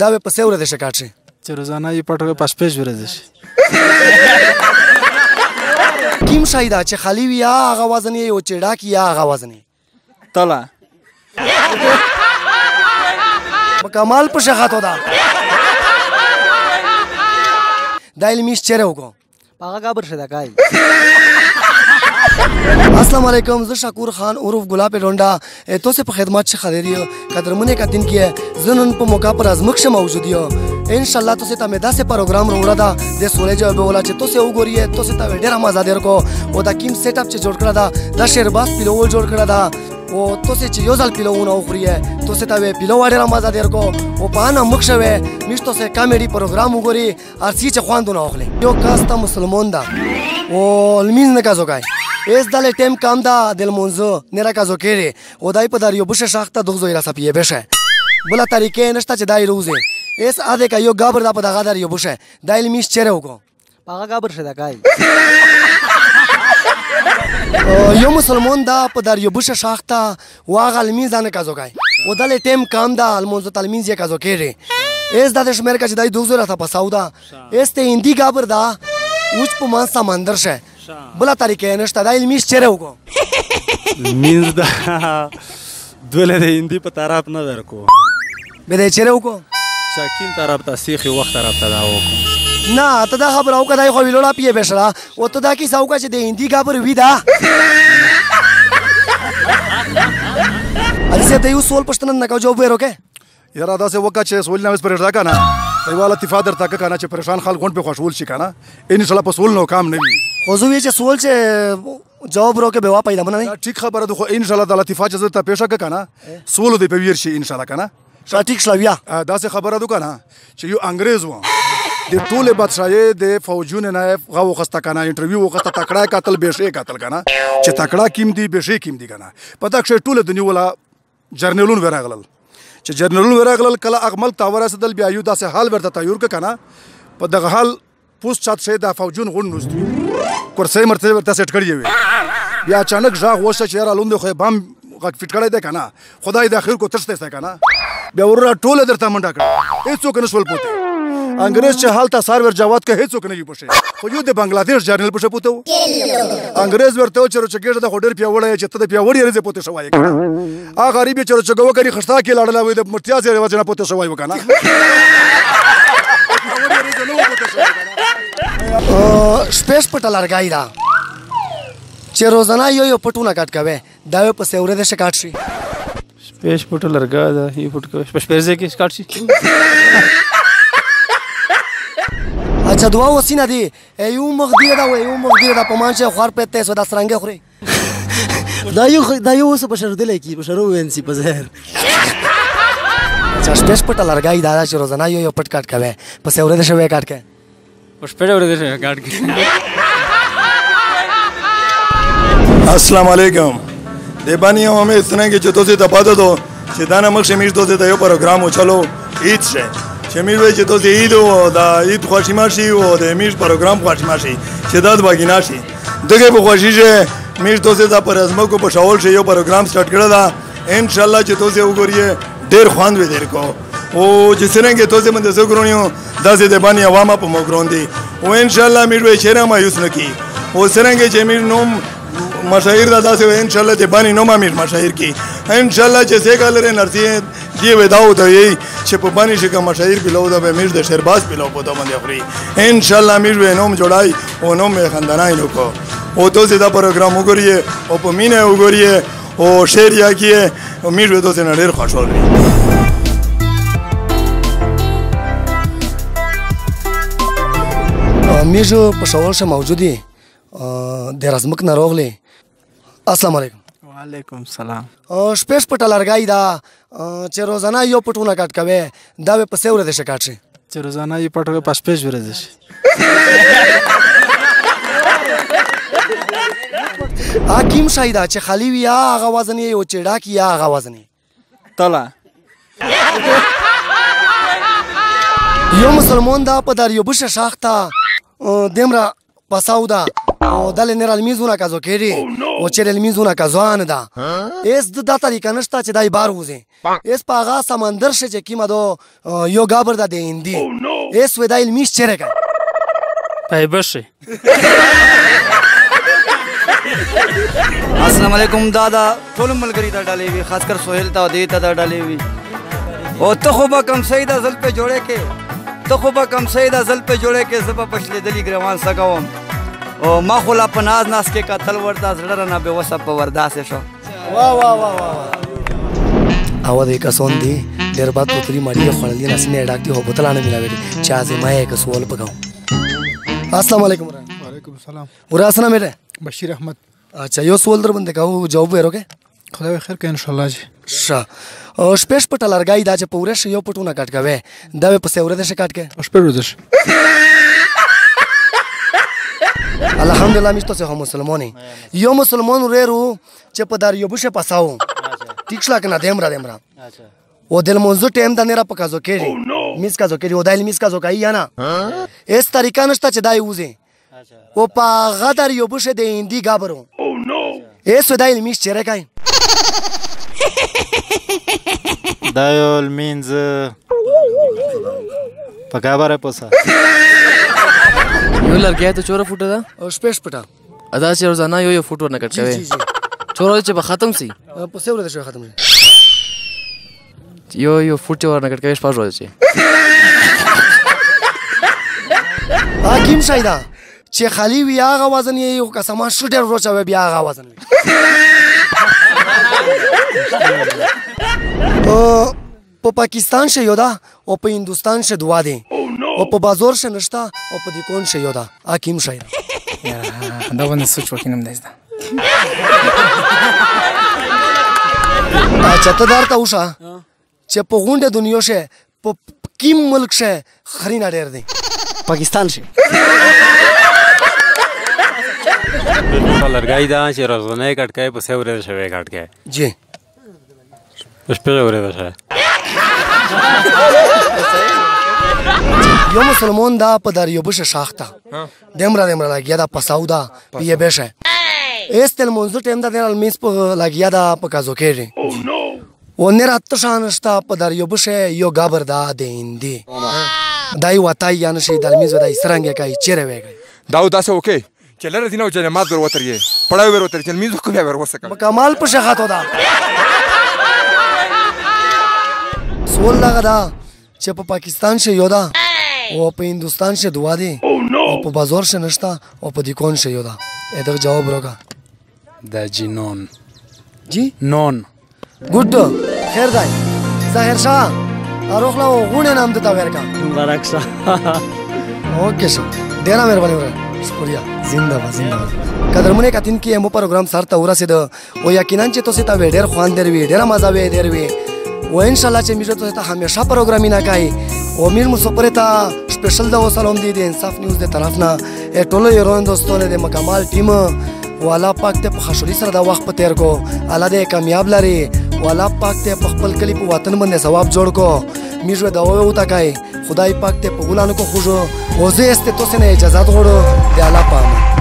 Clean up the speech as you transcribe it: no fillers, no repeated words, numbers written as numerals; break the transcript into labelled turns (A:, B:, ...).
A: دا به په څه ورځې ښه کاټ شي
B: چې روزانه یې پټ په شپږ ورځې شي
A: کوم شی ده چې خالي وي یا هغه وزن یې او چې ډاک یا هغه وزن یې
B: تله
A: کمال په شخاتو ده دا علمي چیرې وکړو
C: په هغه قبر شه ده کای
A: السلام علیکم زه شکور خان عرف گلاپے ڈونڈا تو سے په خدمت سے خدری قدرمنے کا دن کیا زنن په موقع پر ازمک سے موجود یو انشاءاللہ تو سے تا میدا سے پروگرام روڑا دا دے سولے جو به ولا چې تو سے وګوري تو سے تا ډیر مزه در کو او دا کیم سیټ اپ چې جوړ کړه دا د شیرباز پیلو جوړ کړه دا او تو سے چې یو ځل پیلو نه وخوري تو سے تا پیلو ډیر مزه در کو او پانا مخ شوه میشتو سے کامیډي پروگرام وګوري ارسی چې خواندونه اخلي یو کاستا مسلمان دا او المین نه کازو کای اس دل ټیم کام دا دل مونزو نرا کازو کېره او دای په دریو بشه شاخته دغزو را سپیه بشه بلا طریقې نشته چې دای روزه اس اده کا یو غابر دا په دغه دریو بشه دایل میش چیرې وکړو
C: په هغه قبر شه ده کای
A: یو مسلمان دا په دریو بشه شاخته واغ المیز دانه کازو کای او دل ټیم کام دا المونزو تلمیز یې کازو کېره اس د شمیر کا چې دای دغزو را سپاساو دا اس ته هندي غابر دا اوچ په مان سمندر شه بلا طریقې نشته دا علمیش چیرې وکړو
B: مینز دا دوله د هندي په طرف نه درکو
A: به دې چیرې وکړو
B: شاکین طرف ته سیخي وخت طرف ته دا وکړو
A: نه ته دا خبر او کدای خو ویلوړه پیه بشرا او ته دا کی ساوکا چې د هندي غابر وی دا السه ته یو سوال پښتنه نه کا جواب ورکه
D: یاره دا څه وکړه چې سوال نه وس پرېږده که نه دیواله اتفاق درته که نه چې پریشان خلک غونډ پې خوشول شي که نه انشاءالله په سوال نو کام نه وي
A: خو زه وی چې سوال چې جواب روکه به وا پیدا منه
D: دا ټیک خبره ده خو انشاءالله د لطیفه چې زه ته پیښه که نه سوال دې په ویر شي انشاءالله که نه
A: ټیک شلویا
D: داسې خبره ده که نه چې یو انګریز و د ټولې بادشاهۍ د فوجونو نه هغه وخسته که نه انټرویو وخسته تکړه یې کتل بېشې یې کتل که نه چې تکړه کیم دي بېشې کیم دي که نه په دغه کښې ټوله د نیوله جرنیلونه وراغلل چې جرنیلونه وراغلل کله هغه ملک ته ورسېدل بیا یو داسې حال ورته تیار کړه که نه په دغه حال پوست چات شی دا فوجون غونډ نوست وي کرسۍ مرتبې ورته سیټ کړې وي بیا اچانک غږ وشته چې یاره لوند خو یې بم غږ فټ کړی دی که نه خدای د اخر کو تښتی دی که نه بیا وروره ټوله درته منډه کړه هېڅوک نه شول پوتی انګریز چې هلته سار ور جواد که هېڅوک نه وي پوښې خو یو د بنګلادیش جرنیل پوښه پوته و انګریز ورته و چې روچګېږه د خو ډېر پیاوړی یې چې ته د پیاوړي ریځې پوته شوی یې که نه هغه غریب یې چې روچګه وکړي خښتا کې لاړلی وي د مټیاز یې وجه نه پوته شوی و که نه
A: شپېش پټه لرګی ده چې روزانه یو پټونه کټ کوې دا یو په څه ورځې ښه کاټ شي
B: شپېش پټه لرګی ده یو پټ کوي په شپږ ځای کې کاټ شي
A: اچھا دعا وسینه دی یو مخ دیره ده و یو مخ دیره ده په مان چې خوار پرې ته سو دا سرنګې خوري
C: دا یو اوس په شردلې کې په شرو وینسي په زهر
A: اچھا شپېش پټه لرګی دا چې روزانه یو پټ کټ کوې په څه ورځې ښه کاټ کوې
B: په شپږ ورځې ښه کاټ کوي
D: السلام علیکم دې باندې هم اس طرح کې چې تاسو ته پاتې دو چې دا نه مخکې میش تاسو ته یو پروګرام وچلو عید شه چې میر وای چې تاسو عید او دا عید خوشی ماشي او د میش پروګرام خوشی ماشي چې دا د باګینا شي دغه په خوشی چې میش تاسو ته پر ازمو کو په شاول شي یو پروګرام سٹارټ کړل دا ان شاء الله چې تاسو وګورئ ډیر خوند وي در کو او چې څنګه تاسو باندې زه ګرونیو دا زه د باندې عوامه په موګرون دي او ان شاء الله میر وای چیرې ما یوس نکی او څنګه چې میر نوم مشاهیر دا داسې ان شاء الله ته باندې نوم امیر مشاهیر کی ان شاء الله چې څنګه لري نرسي دی وداو ته یي چې په باندې شګه مشاهیر بلو دا به میر د شرباز بلو په تو باندې اخري ان شاء الله میر و نوم جوړای او نوم خندانای نو کو او تاسو دا پروګرام وګورئ او په مینه وګورئ او شیر یا کیه او میر و تاسو نه ډیر خوشاله وي
A: میجو په شاول شه موجودی د رزمک نه راغلی السلام علیکم
B: وعلیکم السلام
A: شپېش پټه لرګی ده چې روزانه یو پټونه کټ کوې دا به په څه ورځې ښه کاټ شي
B: چې روزانه یې پټ په شپږ ورځې شي
A: حکیم شی ده چې خالي وي یا هغه وزن یې او چې ډاک یا هغه وزن یې
B: تله
A: یو مسلمان دا په دریو بشه شاخته دیمره پساو ده او دل نه رالمیزونه کازو کېږي او چې رالمیزونه کازوان ده ایس دا طریقه نشته چې دای بار وځي ایس په هغه سمندر شه چې کیما دو یو گابر ده د هندي ایس ودای المیش چیرې کوي
B: پای بشه
E: السلام علیکم دادا ټول ملګری ته ډالې وي خاص کر سہیل ته دې ته ډالې وي او ته خو به کم سیدا زل په جوړه کې ته خو به کم سیدا زل په جوړه کې زب پښلې دلی ګروان سکوم او ما خو لا پناز ناس کې قتل وردا زړه نه به وسه په ورداسه شو
A: واه واه واه واه او دې کسون دي ډېر بات پوتری مړی خړلې ناس نه ډاکټي هو بوتلانه ملاوي چا زما یک سوال پکاو السلام علیکم
F: وعلیکم السلام
A: وراسنا میرے
F: بشیر احمد
A: اچھا یو سوال در باندې کاو جواب ورکه
F: خدای خیر کوي ان شاء الله جی
A: ښه او شپږ پټ لرګای دا چې پوره شی یو پټونه کټ کوي دا په سیوره ده شي کټ کې
F: شپږ ورځې
A: الحمدلله میشته چې مسلمانې یو مسلمان ورو چې په دار یو بشه پساو ټیک شلا کنه دیمرا او دل منځو ټیم د نه را پکازو کېږي میس کازو کېږي او دایل میس کازو کوي یا نه اس طریقه نشته چې دای وځي او په غدر یو بشه د هندي گابرو ایس ودای المیش چیرې کوي
B: دایول مینز په گابره پوسا
G: یو لرګی ته چوره فوټه ده
A: او شپږ پټه
G: ادا چې روزانه یو فوټ ورنه کټ کوي چوره چې به ختم سي
A: په سیوره ده شي ختم
G: یو فوټ ورنه کټ کوي شپږ ورځې
A: حکیم شایدا چې خالی وی هغه وزن یې یو قسمه شډر روچوي بیا هغه وزن او په پاکستان شه یو ده او په هندوستان شه دوا دي او په بازار شه نشته او په دې کون شه یو ده حکیم شایدا
F: دا باندې سوچ وکینم دایسته
A: اچھا ته درته وشه چې په غونډه دنیا شه په کیم ملک شه خرینه ډېر دی
C: پاکستان شي
B: لرګای دا چې روزانه کټ کوي په سیوره شوی کټ کوي
A: جی
B: شپږ ورځې ده
A: یو مسلمان دا په دریو بشه شاخته دمرا لګیا دا پساو دا پیه بشه ایس تل منځو ټیم دا دل میس په لګیا دا په کازو کېږي و نه رات شانشتا په دریو بشه یو گابر دا د هندي دای وتای یا نشي د میز ودای سرنګ کوي چیرې ویږي
H: دا داسې وکي چې لره دینو جنمات ور وترې پړاو ور وترې چې میز کو بیا ور وسکه
A: کمال په شخاتو دا سوال لگا دا چې په پاکستان شه یو دا او په هندوستان شه دوا دی او په بازار شه نشتا او په دیکون شه یو دا اته جواب روکا
F: دا جنون
A: جی
F: نون
A: ګډ خیر دای ظاهر شاه اروخلا غونه نام دتا ورکا
C: مبارک شه
A: اوکے شه ډیر مهرباني وره شکریہ زنده باد قدرمنه کتین کې مو پروګرام سره اورا سید او یقینا چې تاسو ته ډیر خوان دروي ډیر مزه وي دروي و ان شاء الله چې میرو ته همیشه پروګرام نه کوي او میر مو سپره ته سپیشل دا سلام دی د انصاف نیوز د طرف نه ټولو یروان دوستانو د مکمل ټیم والا پاک ته په خشوري سره دا وخت په تیر کو الله دې کامیاب لري والا پاک ته په خپل کلی په وطن باندې ثواب جوړ کو میرو دا وته کوي خدای پاک ته په ګلانو کو خوشو او زه است تو سه نه اجازه غوړو د الله پامه